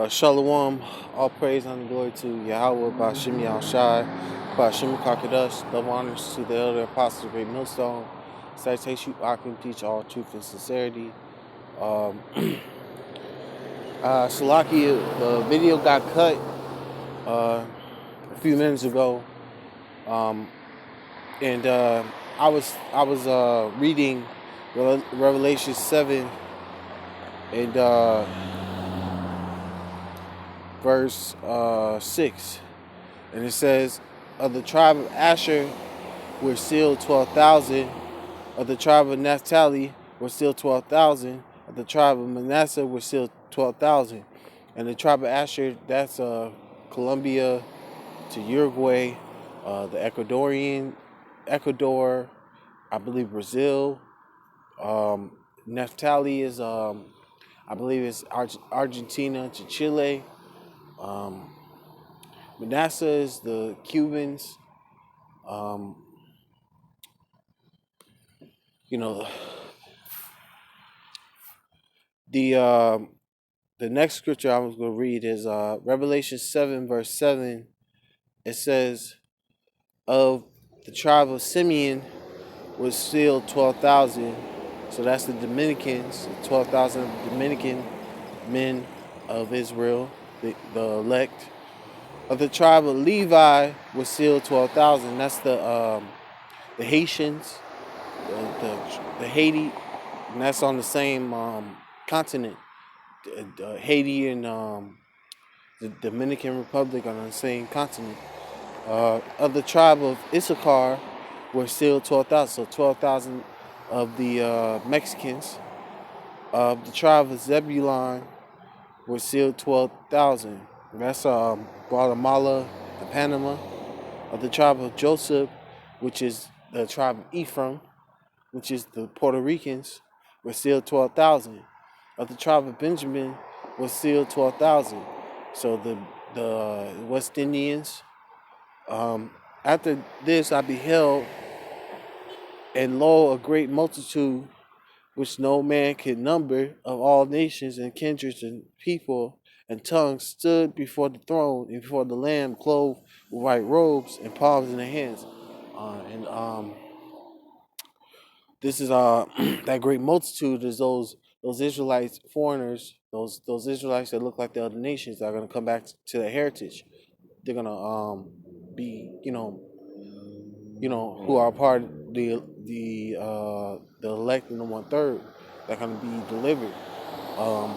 Shalom, all praise and glory to Yahweh, Bashim Yahushai, Bashim Kakadash, love honors to the elder apostle, great millstone, citation, I can teach all truth and sincerity. Um, Salaki, the video got cut a few minutes ago, um, and I was reading Revelation 7 and verse 6. And it says, of the tribe of Asher were still 12,000. Of the tribe of Naphtali were still 12,000. Of the tribe of Manasseh were still 12,000. And the tribe of Asher, that's Colombia to Uruguay, the Ecuador, I believe Brazil. Naphtali is, I believe it's Argentina to Chile. Manasseh is the Cubans. Um, you know, the the next scripture I was going to read is Revelation 7, verse 7. It says, of the tribe of Simeon was still 12,000. So that's the Dominicans, 12,000 Dominican men of Israel, the elect. Of the tribe of Levi was still 12,000. That's the Haitians, the Haiti, and that's on the same continent. Haiti and the Dominican Republic on the same continent. Of the tribe of Issachar were still 12,000. So 12,000 of the Mexicans. Of the tribe of Zebulon were still 12,000. That's Guatemala and Panama. Of the tribe of Joseph, which is the tribe of Ephraim, which is the Puerto Ricans, were still 12,000. Of the tribe of Benjamin was still 12,000. So the West Indians. After this I beheld, and lo, a great multitude, which no man could number, of all nations and kindreds and people and tongues, stood before the throne and before the Lamb, clothed with white robes and palms in their hands. And This is that great multitude is those Israelites, foreigners, those Israelites that look like the other nations that are gonna come back to their heritage. They're gonna be who are part of the elect and the 1/3 that are gonna be delivered. Um,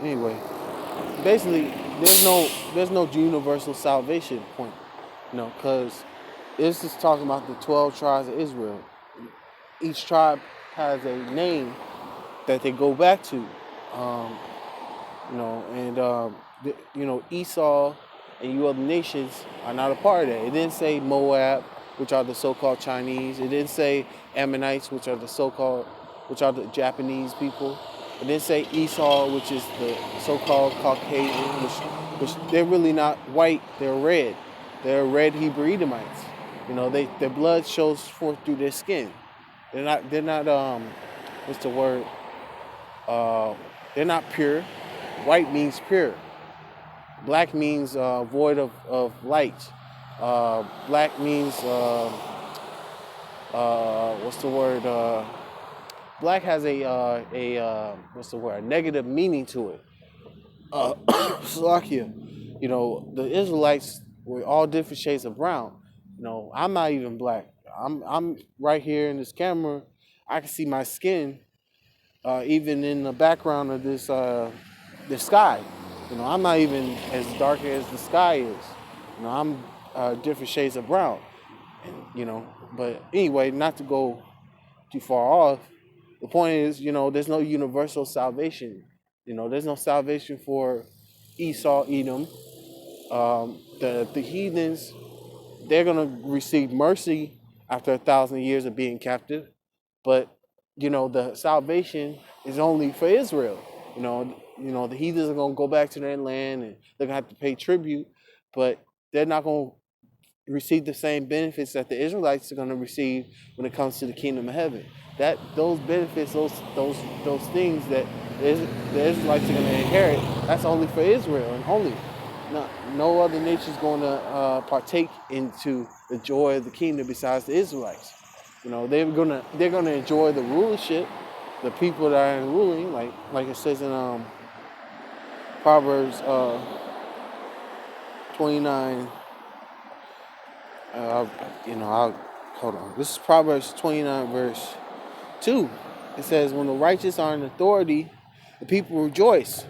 anyway, basically, there's no universal salvation point, because this is talking about the 12 tribes of Israel. Each tribe has a name that they go back to. Um, and Esau and you other nations are not a part of that. It didn't say Moab, which are the so-called Chinese. It didn't say Ammonites, which are the Japanese people. It didn't say Esau, which is the so-called Caucasian, which they're really not white. They're red. They're red Hebrew Edomites. Their blood shows forth through their skin. They're not what's the word? They're not pure. White means pure. Black means void of light. Black means what's the word? Black has what's the word? A negative meaning to it. Slovakia. The Israelites were all different shades of brown. I'm not even black. I'm right here in this camera. I can see my skin, even in the background of the sky. I'm not even as dark as the sky is. I'm different shades of brown. And, but anyway, not to go too far off. The point is, there's no universal salvation. There's no salvation for Esau, Edom. The heathens, they're gonna receive mercy after 1,000 years of being captive, but the salvation is only for Israel. The heathens are gonna go back to their land and they're gonna have to pay tribute, but they're not gonna receive the same benefits that the Israelites are going to receive when it comes to the kingdom of heaven. That those benefits, those things that the Israelites are going to inherit, that's only for Israel and only. No other nation is going to partake into the joy of the kingdom besides the Israelites. You know, they're gonna enjoy the rulership, the people that are ruling, like it says in Proverbs 29. Uh, I'll hold on. This is Proverbs 29 verse 2. It says, "When the righteous are in authority, the people rejoice.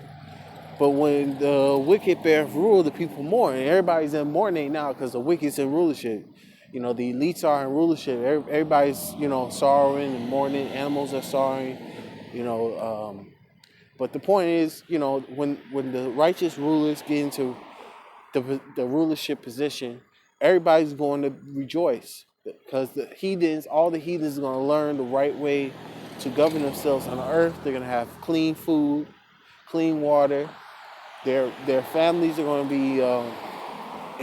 But when the wicked bear rule, the people mourn." And everybody's in mourning now because the wicked's in rulership. You know, the elites are in rulership. Everybody's, sorrowing and mourning. Animals are sorrowing. You know, but the point is, when the righteous rulers get into the rulership position, everybody's going to rejoice because all the heathens are going to learn the right way to govern themselves on the earth. They're going to have clean food, clean water. Their families are going to be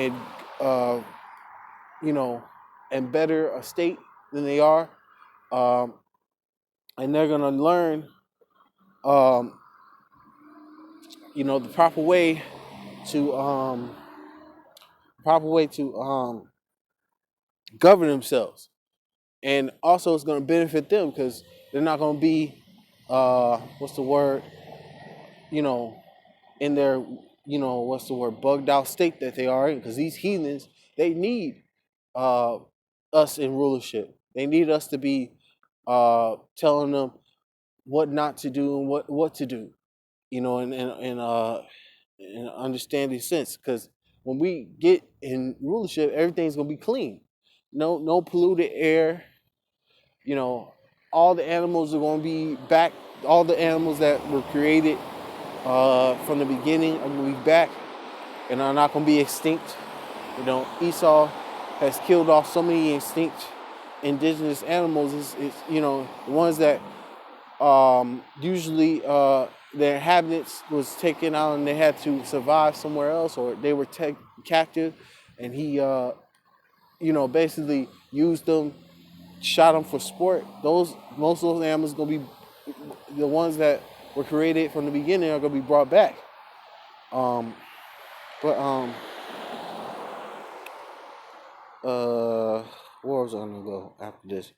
in uh, in better a state than they are, um, and they're going to learn um, the to proper way to govern themselves. And also it's going to benefit them because they're not going to be what's the word you know in their what's the word bugged out state that they are in, because these heathens, they need uh us in rulership. They need us to be telling them what not to do and what to do, in an understanding sense, because when we get in rulership, everything's going to be clean. No polluted air. you know, all the animals are going to be back. All the animals that were created from the beginning are going to be back and are not going to be extinct. Esau has killed off so many extinct indigenous animals. The ones that usually their inhabitants was taken out and they had to survive somewhere else, or they were taken captive, and he, basically used them, shot them for sport. Most of those animals gonna be the ones that were created from the beginning are gonna be brought back. Um, but where was I gonna go after this?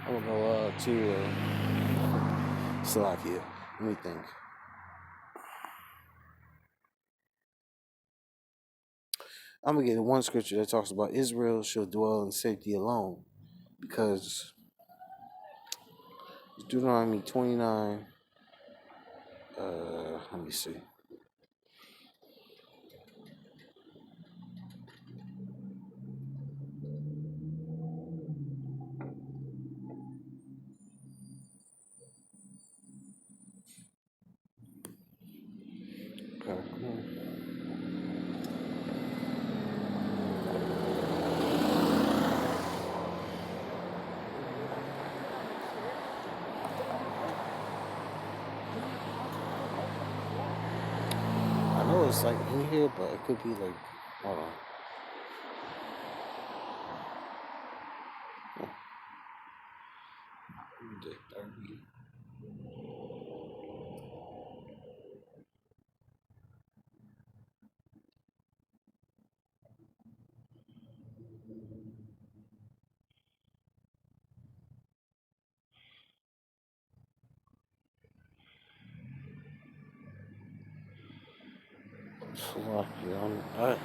I'm gonna go to Slovakia. Let me think. I'm gonna get one scripture that talks about Israel shall dwell in safety alone, because Deuteronomy 29. Let me see. Okay, come on. I know it's like in here, but it could be like, hold on. Slovakia.